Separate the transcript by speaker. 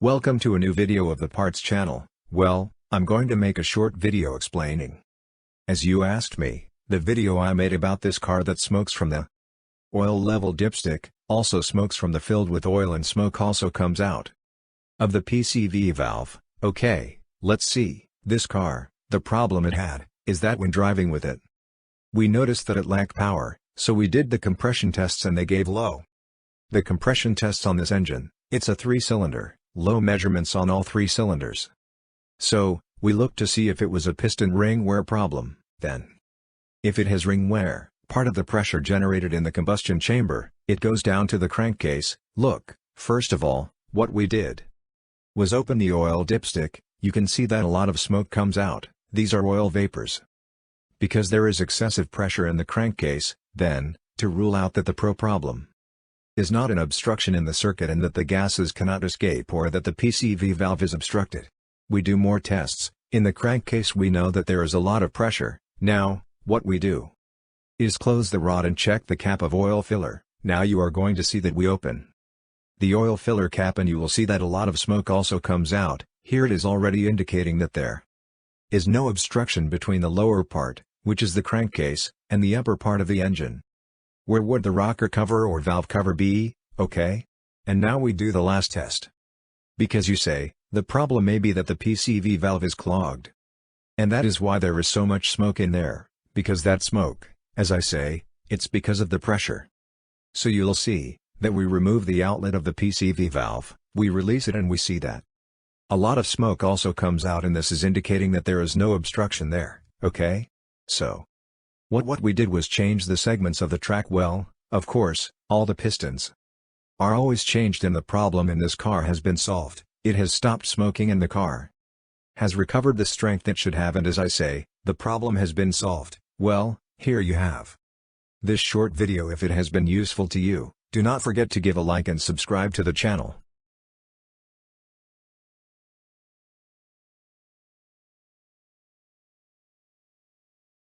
Speaker 1: Welcome to a new video of the Parts channel. Well, I'm going to make a short video explaining. As you asked me, the video I made about this car that smokes from the oil level dipstick, also smokes from the filled with oil and smoke also comes out of the PCV valve. Okay, let's see. This car, the problem it had, is that when driving with it, we noticed that it lacked power, so we did the compression tests and they gave low. The compression tests on this engine, it's a 3-cylinder. Low measurements on all 3 cylinders. So, we looked to see if it was a piston ring wear problem, then. If it has ring wear, part of the pressure generated in the combustion chamber, it goes down to the crankcase. Look, first of all, what we did was open the oil dipstick. You can see that a lot of smoke comes out. These are oil vapors. Because there is excessive pressure in the crankcase, then, to rule out that the problem is not an obstruction in the circuit and that the gases cannot escape or that the PCV valve is obstructed. We do more tests. In the crankcase we know that there is a lot of pressure. Now, what we do is close the rod and check the cap of oil filler. Now you are going to see that we open the oil filler cap and you will see that a lot of smoke also comes out. Here it is already indicating that there is no obstruction between the lower part, which is the crankcase, and the upper part of the engine. Where would the rocker cover or valve cover be? Okay? And now we do the last test. Because you say, the problem may be that the PCV valve is clogged. And that is why there is so much smoke in there, because that smoke, as I say, it's because of the pressure. So you'll see, that we remove the outlet of the PCV valve, we release it and we see that a lot of smoke also comes out and this is indicating that there is no obstruction there, okay? So, what we did was change the segments of the track. Well, of course, all the pistons are always changed and the problem in this car has been solved. It has stopped smoking and the car has recovered the strength it should have, and as I say, the problem has been solved. Well, here you have this short video. If it has been useful to you, do not forget to give a like and subscribe to the channel.